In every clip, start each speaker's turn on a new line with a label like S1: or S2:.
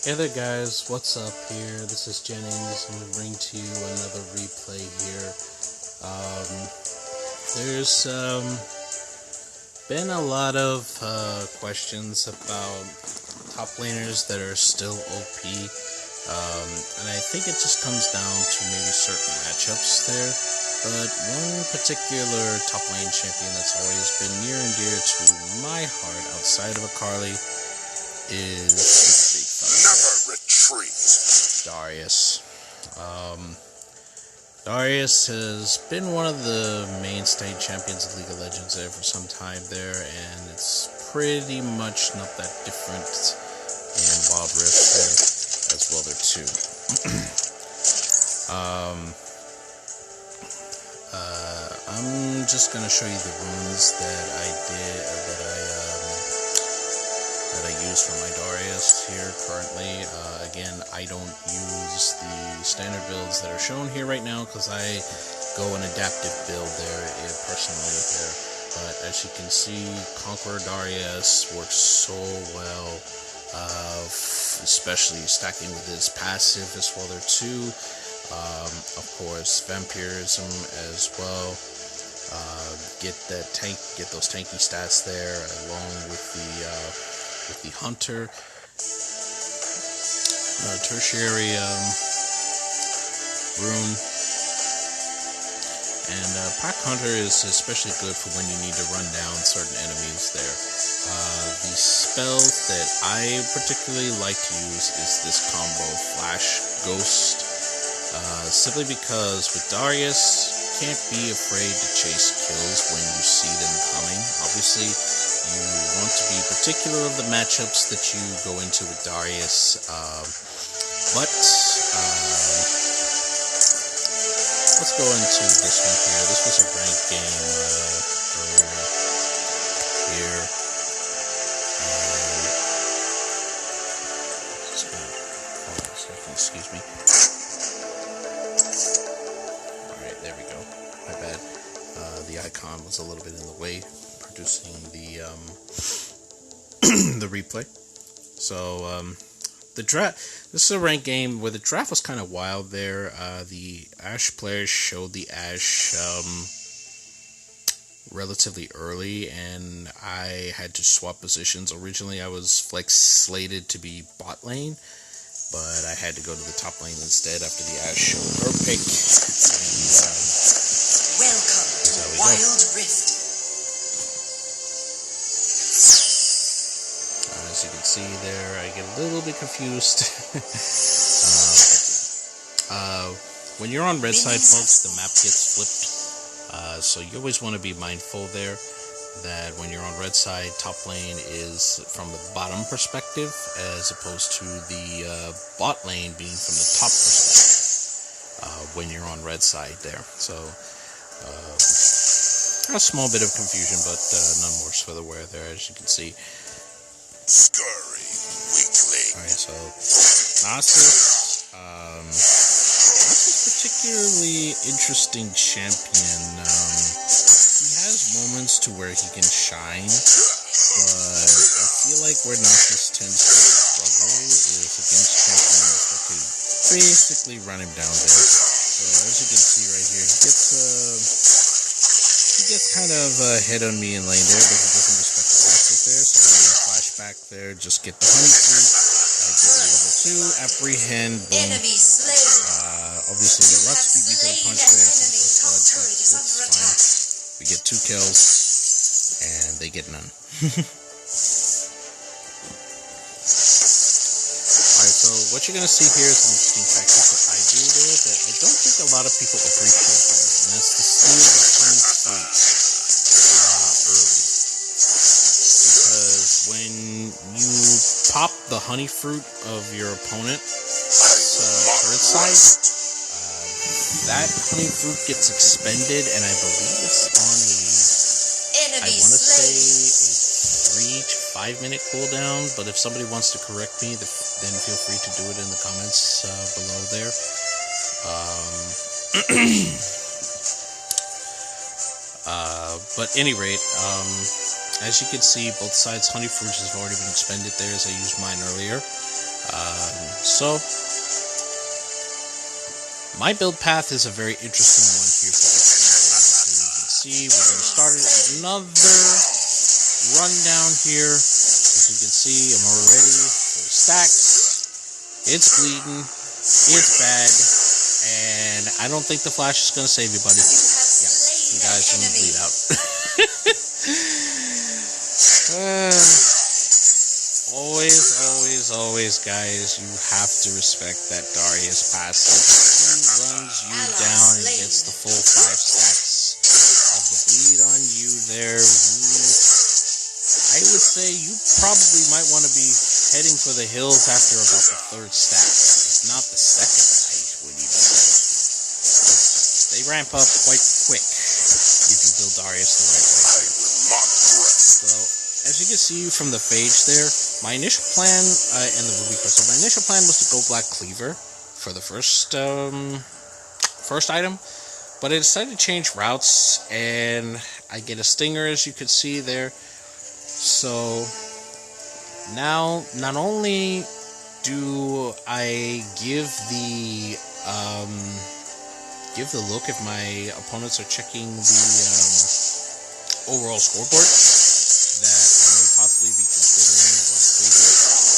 S1: Hey there guys, what's up here? This is Jennings. I'm going to bring to you another replay here. There's been a lot of questions about top laners that are still OP, and I think it just comes down to maybe certain matchups there. But one particular top lane champion that's always been near and dear to my heart outside of Akarli is
S2: Never retreat.
S1: Darius. Darius has been one of the mainstay champions of League of Legends there for some time there, and it's pretty much not that different in Wild Rift there as well there too. I'm just gonna show you the runes that I did, that I use for my Darius here currently. Again, I don't use the standard builds that are shown here right now because I go an adaptive build there personally there. But as you can see, Conqueror Darius works so well, especially stacking with his passive as well there too. Of course, vampirism as well. Get those tanky stats there, along with the hunter, tertiary rune, and pack hunter is especially good for when you need to run down certain enemies there. The spells that I particularly like to use is this combo Flash Ghost, simply because with Darius, you can't be afraid to chase kills when you see them coming. Obviously, you want to be particular of the matchups that you go into with Darius, but let's go into this one here. This was a ranked game earlier here. Hold on a second, excuse me. Alright, there we go. My bad. The icon was a little bit in the way, producing the the replay. So the draft. This is a ranked game where the draft was kind of wild. There, the Ashe players showed the Ashe relatively early, and I had to swap positions. Originally, I was slated to be bot lane, but I had to go to the top lane instead after the Ashe showed her pick.
S3: Welcome to Wild Rift.
S1: As you can see there, I get a little bit confused. When you're on red side, folks, the map gets flipped. So you always want to be mindful there that when you're on red side, top lane is from the bottom perspective as opposed to the bot lane being from the top perspective when you're on red side there. So a small bit of confusion, but none worse for the wear there, as you can see.
S2: Scurry weakling.
S1: Alright, so Nasus, particularly interesting champion. He has moments to where he can shine, but I feel like where Nasus tends to struggle is against champions that could basically run him down there. So as you can see right here, he gets kind of hit on me in lane there, but he doesn't respect the passive there, so I'm going to flash back there, just get the honey fruit, get the level 2, apprehend, boom.
S3: Enemy slain.
S1: Obviously the Ruts beat me to the punch there, some first blood, but it's fine. We get 2 kills, and they get none. Alright, so what you're going to see here is some interesting tactics that I do there that I don't think a lot of people appreciate there, and that's to steal the honey fruit early. Because when you pop the honey fruit of your opponent's turret side, that honey fruit gets expended, and I believe it's on I want to say a 3 to 5 minute cooldown, but if somebody wants to correct me, then feel free to do it in the comments below there. But at any rate, as you can see, both sides honey fruits has already been expended there as I used mine earlier. So, my build path is a very interesting one here for this season. As you can see, we're going to start it with another rundown here. As you can see, I'm already full stacks. It's bleeding. It's bad. And I don't think the flash is going to save you, buddy. Yeah, you guys are going to bleed out. Always, guys, you have to respect that Darius passive. He runs you down and gets the full 5 stacks of the bleed on you there. I would say you probably might want to be heading for the hills after about the 3rd stack. It's not the 2nd, I would even say. They ramp up quite quick if you build Darius the right way. So, as you can see from the phage there, my initial plan, and the ruby crystal, my initial plan was to go black cleaver for the first item, but I decided to change routes, and I get a stinger, as you could see there. So now, not only do I give the look if my opponents are checking the overall scoreboard, that I may possibly be considering black cleaver,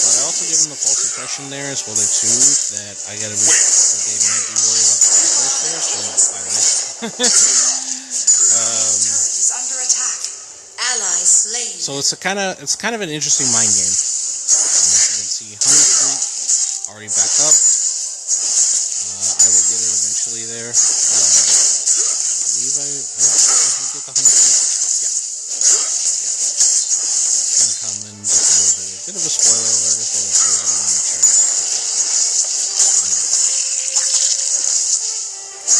S1: but I also give them the false impression there as well too, that I gotta be, that they might be worried about the force there, so I So it's kind of an interesting mind game. As you can see, Honey Fruit already back up. I will get it eventually there. I believe I can get the Honey Fruit. Yeah. It's gonna come in just a little bit. A bit of a spoiler alert as well. So I want to make sure.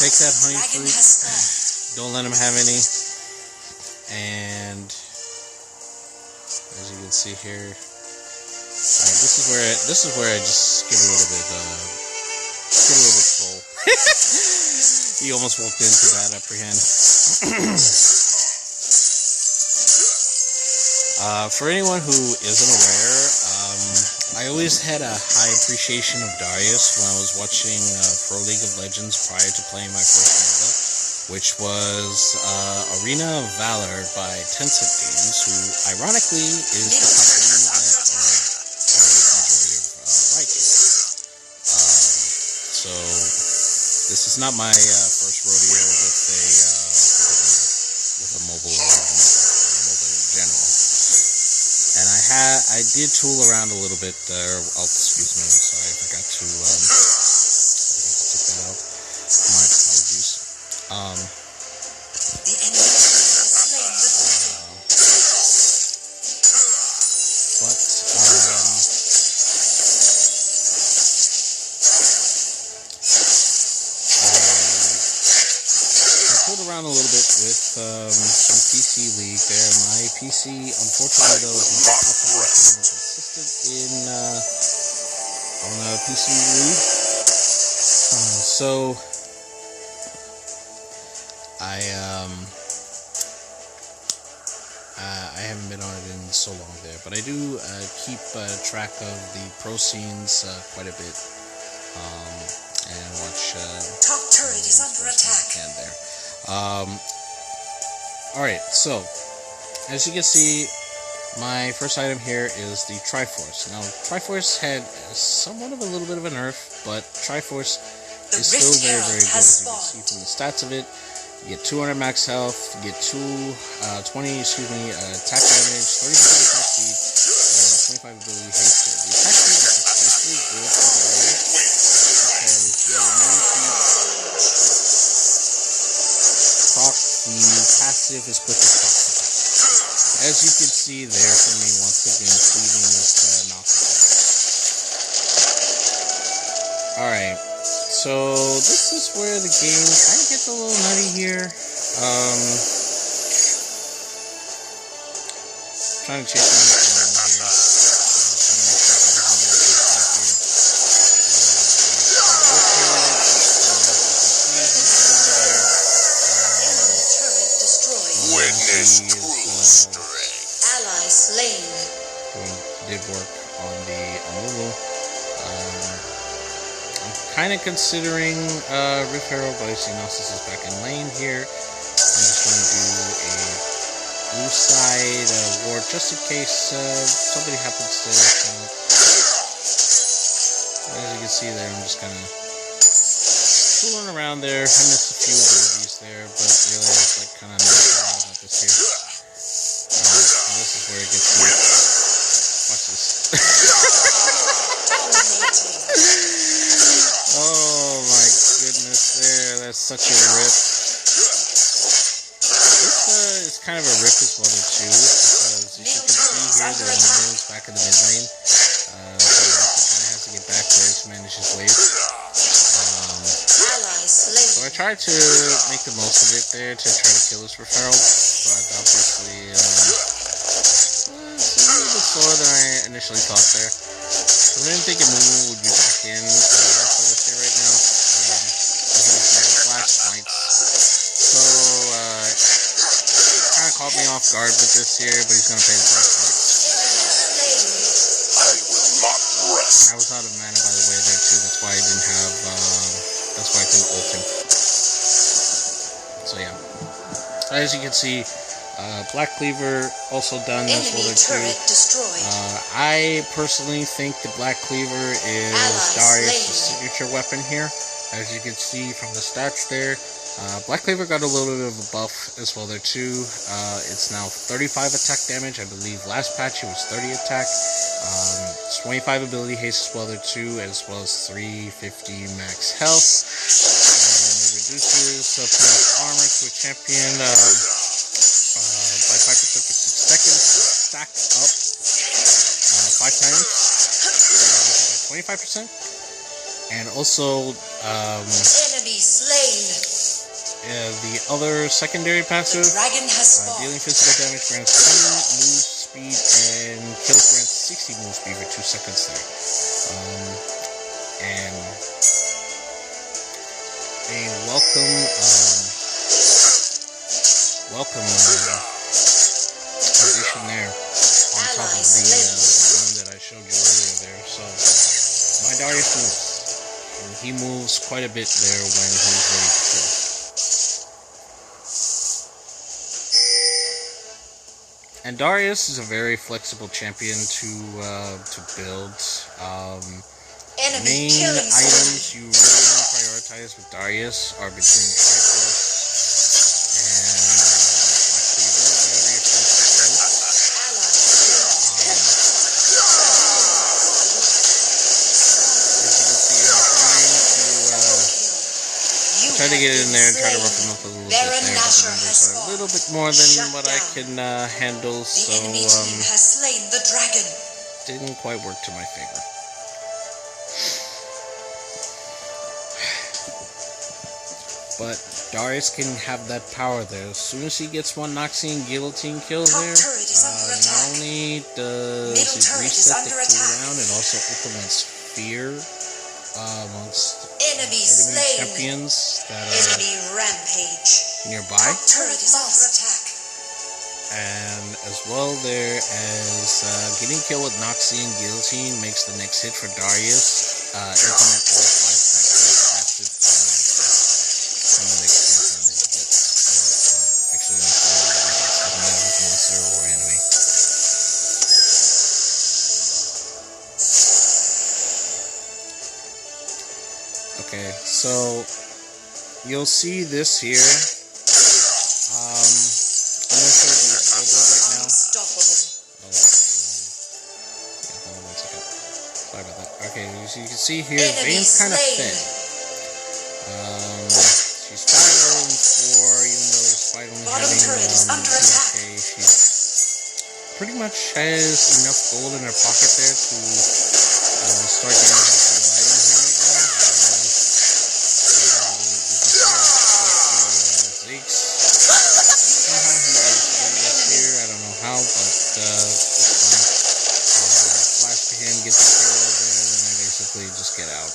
S1: Take that Honey Fruit. Don't let him have any. And as you can see here, this is where I just give a little bit troll. He almost walked into that upper hand. For anyone who isn't aware, I always had a high appreciation of Darius when I was watching Pro League of Legends prior to playing my first MOBA, which was Arena of Valor by Tencent Games, who ironically is the company that majority of Riot Games. So this is not my first rodeo with a mobile in general. And I did tool around a little bit there. Excuse me, I'm sorry, I forgot to take that out. My apologies.
S3: The enemy has slain the dragon.
S1: But I pulled around a little bit with some PC League there. My PC, unfortunately, though, is not consistent in on PC League. So I haven't been on it in so long there, but I do keep track of the pro scenes quite a bit, and watch.
S3: Top turret is under attack.
S1: There. All right, so as you can see, my first item here is the Triforce. Now, Triforce had somewhat of a little bit of a nerf, but Triforce is still very, very good. As you can see from the stats of it, you get 200 max health, you get 20 attack damage, 30% attack speed, and 25 ability haste there. The attack speed is especially good for Darius because you're proc, the passive is quick as possible. As you can see there for me, once again, cleaving this knockoff. Alright, so this is where the game kind of gets a little nutty here. Trying to chase down the here. Did work on the Amulu. I'm kind of considering Rift Herald, but I see Gnosis is back in lane here. I'm just going to do a blue side ward just in case somebody happens to come up. As you can see there, I'm just kind of fooling around there. I missed a few abilities there, but really I was like kind of not sure about this here. This is where it gets me. Watch this. Oh my goodness, there. That's such a rip. This is kind of a rip as well too, because as you can see here, the Romans back in the mid lane. So Rocky kind of has to get back there to manage his wave. So I tried to make the most of it there to try to kill this Rift Herald, but unfortunately, it's a little bit slower than I initially thought there. So I didn't think a Mumu would be back in for this here right now. He's using flash fights. So, kind of caught me off guard with this here, but he's going to pay the price for it.
S2: I will not rest.
S1: I was out of mana by the way there too, that's why I didn't have, that's why I couldn't ult him. So yeah, as you can see, Black Cleaver also done as well there too. I personally think the Black Cleaver is Darius' signature weapon here. As you can see from the stats there, Black Cleaver got a little bit of a buff as well there too. It's now 35 attack damage. I believe last patch it was 30 attack. It's 25 ability haste as well there too, as well as 350 max health. And it reduces opponent's armor to a champion by 5% for 6 seconds. Stacked up 5 times. So by 25%. And also
S3: Enemy slain.
S1: The other secondary passive, dealing physical damage, grants 10 move speed, and kill grants 60 move speed for 2 seconds there. And a welcome addition there on top of the one that I showed you earlier there. So my Darius moves, and he moves quite a bit there when he's ready to kill. And Darius is a very flexible champion to build. Main items you really want to prioritize with Darius are between Triforce and Black Cleaver, whatever you're trying to build. As you can see, I'm trying to get in there and try to rough him up a little bit there, but the numbers are a little bit more than what I can handle, so didn't quite work to my favor. But Darius can have that power there. As soon as he gets one Noxian Guillotine kill there, not only does it reset the cooldown, it also implements fear amongst enemy champions that are nearby. And as well there as getting killed with Noxian Guillotine makes the next hit for Darius implement all 5 stacks of passive from the next champion that you get. Or actually not the doesn't matter if it's monster or enemy. Okay, so you'll see this here. I'm going to show you the skill build right now. Yeah, hold on 1 second. Sorry about that. Okay, as you can see here, Vayne's kind of thin. She's 5 and 4, even though despite only having 2k, she's pretty much has enough gold in her pocket there to start getting her blue item here right now. Somehow he is doing this here, I don't know how, but it's fine. Flash to him, get the kill there, then I basically just get out.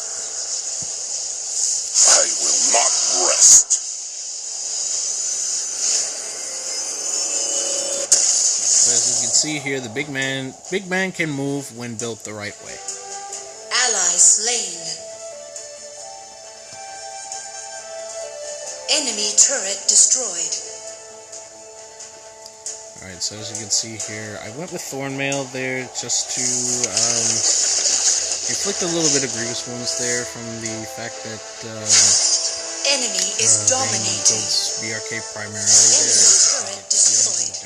S2: I will not rest.
S1: So as you can see here, the big man can move when built the right way.
S3: Ally slain. Enemy turret destroyed.
S1: Alright, so as you can see here, I went with Thornmail there just to inflict a little bit of grievous wounds there from the fact that
S3: Enemy is dominating.
S1: builds BRK primarily
S3: Enemy
S1: there.
S3: turret destroyed.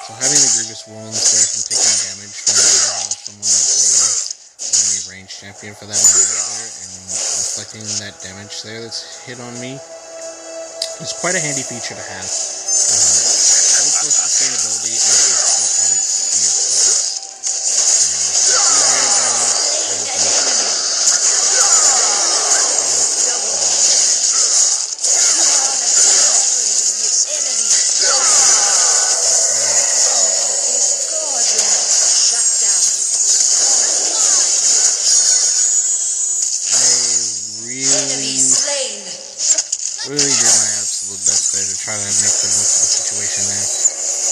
S1: So having the grievous wounds there from taking damage from someone like any ranged champion for that matter there, and inflicting that damage there that's hit on me is quite a handy feature to have. Both for sustainability and just for added speed. Really did my absolute best there to try to make the most of the situation there.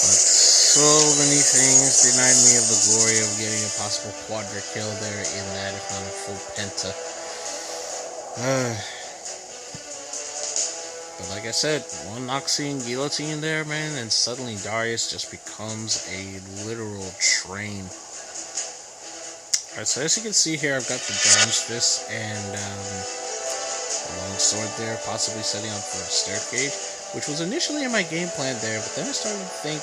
S1: But so many things denied me of the glory of getting a possible quadra kill there in that, if not a full penta. But like I said, one Noxian guillotine there, man, and suddenly Darius just becomes a literal train. Alright, so as you can see here, I've got the Giant's Fist and long sword there, possibly setting up for a staircase, which was initially in my game plan there, but then I started to think,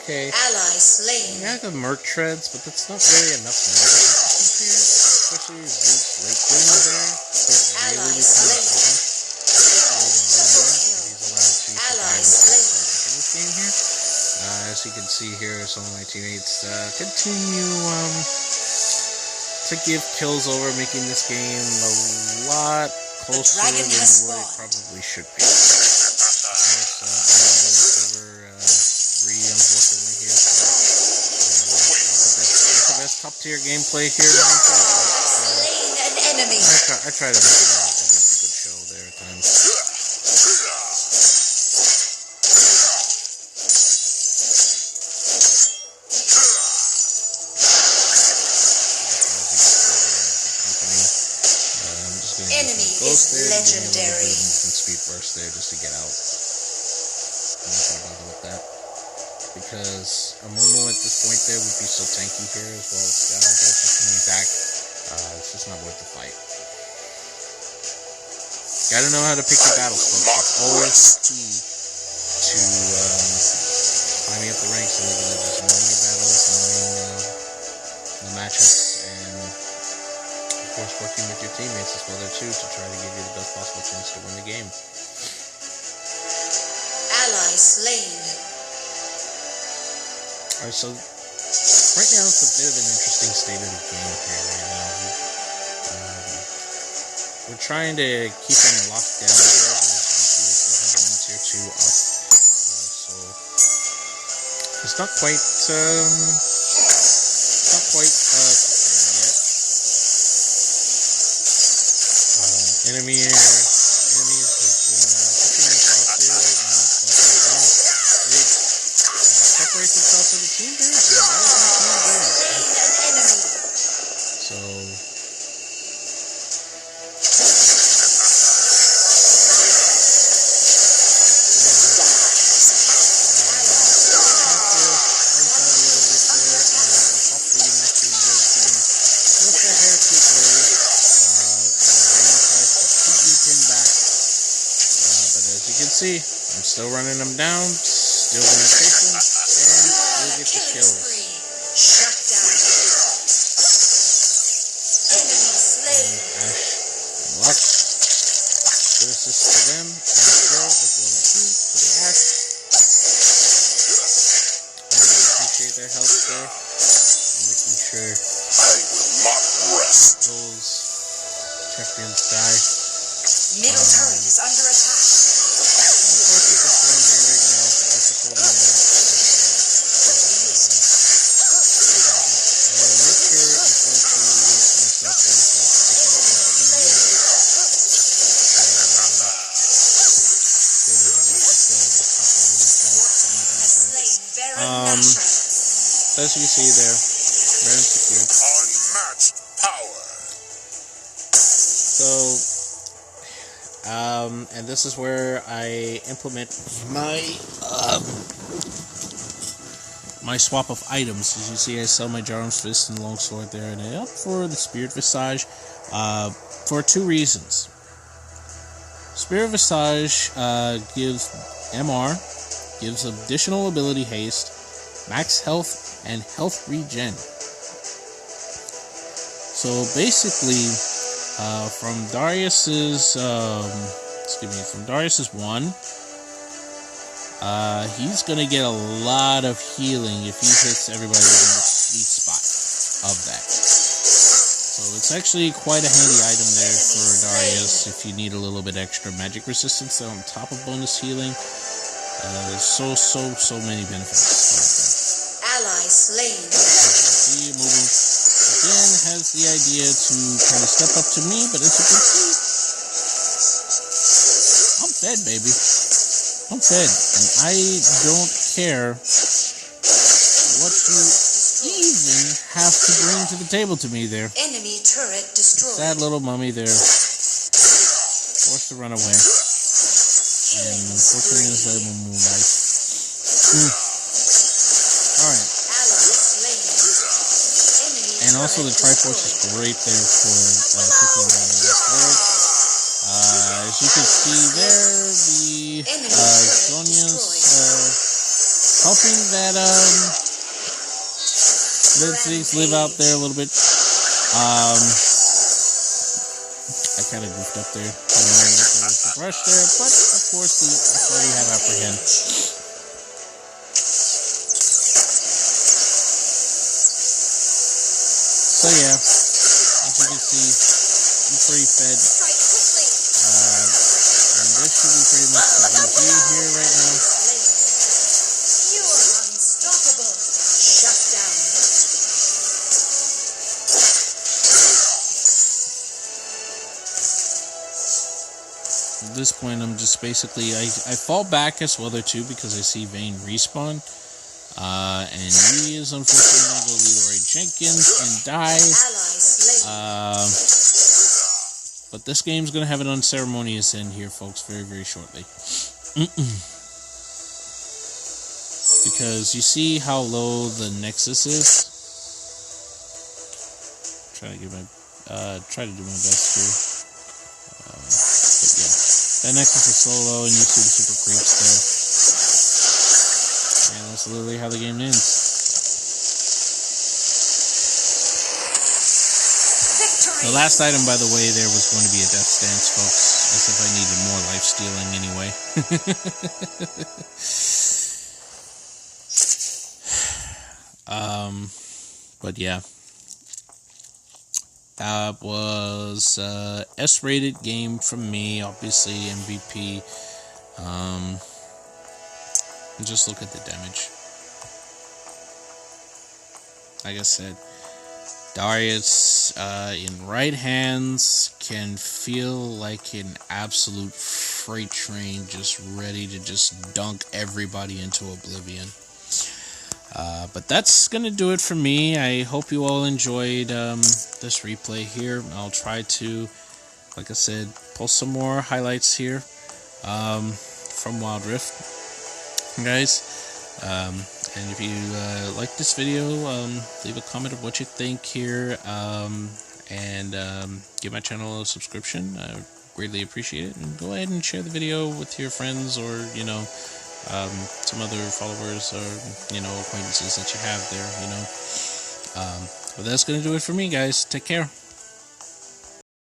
S1: okay,
S3: Ally slain.
S1: yeah, I got Merc Treads, but that's not really enough magic efficiency here, especially as Zeus late game there, but really become important. He's allowed to survive in this game here. As you can see here, some of my teammates continue to give kills over, making this game a lot closer than what it probably should be. Of course, I'm on silver 3, unfortunately, here, so that's the best top tier gameplay here. I try to make it at least a good show there at times.
S3: Legendary.
S1: And speed burst there just to get out. I'm not gonna bother with that because a Momo at this point there would be so tanky here as well. Scout there pushing me back. It's just not worth the fight. Gotta know how to pick your battles, folks. It's always key to climbing up the ranks and just knowing your battles, knowing the matchups, and of course working with your teammates as well there too to try to give you the best possible chance to win the game.
S3: Ally slain.
S1: Alright, so right now it's a bit of an interesting state of the game here right now. We're trying to keep them locked down here, but as you can see we still have one tier 2 up. So it's not quite secure yet. Enemies have been pushing across here right now, but they separate themselves from the team there, and that is so see, I'm still running them down, still gonna chase them, and we'll get the kills.
S3: Shut down. Enemy slain.
S1: Ash and Lux. Good assist to them, and kill as well as you for the Ash. I really appreciate their help there. Making sure
S2: I will not rest.
S1: those champions die.
S3: Middle turret is under attack.
S1: As you see there, very secured.
S2: Unmatched power.
S1: And this is where I implement my swap of items. As you see, I sell my Jarum's Fist and Longsword there, and I opt for the Spirit Visage for two reasons. Spirit Visage gives MR, gives additional ability haste, max health, and health regen. So basically, from Darius's one, he's gonna get a lot of healing if he hits everybody within the sweet spot of that. So it's actually quite a handy item there for Darius if you need a little bit extra magic resistance on top of bonus healing. There's so many benefits.
S3: Ally slain.
S1: See, Mubu again has the idea to kind of step up to me, but as you can see, I'm fed, baby. I'm fed, and I don't care what you even have to bring to the table to me there.
S3: Enemy turret destroyed.
S1: Sad little mummy there, forced to run away. And unfortunately, this Mumu dies. Alright. And also the Triforce is great there for taking down the sword. As you can see there, the Zhonya's helping that things live out there a little bit. I kind of goofed up there, with the brush there, but of course that's why we have Apprehend. So yeah, as you can see, I'm pretty fed. And this should be pretty much the GG here right now.
S3: You are unstoppable. Shut down.
S1: At this point, I'm just basically, I fall back as well there too because I see Vayne respawn. And he is unfortunately going to go Leroy Jenkins and die. But this game's going to have an unceremonious end here, folks, very, very shortly. Because you see how low the Nexus is? Try to do my best here. But yeah, that Nexus is so low, and you see the super creeps there. And that's literally how the game ends. The last item, by the way, there was going to be a death stance, folks. As if I needed more life stealing anyway. But yeah. That was S-rated game from me, obviously MVP. Just look at the damage. Like I said, Darius in right hands can feel like an absolute freight train just ready to just dunk everybody into oblivion. But that's going to do it for me. I hope you all enjoyed this replay here. I'll try to, like I said, post some more highlights here from Wild Rift, guys. And if you like this video, leave a comment of what you think here, and give my channel a subscription. I would greatly appreciate it. And go ahead and share the video with your friends, or some other followers, or acquaintances that you have there. But that's gonna do it for me, guys. Take care.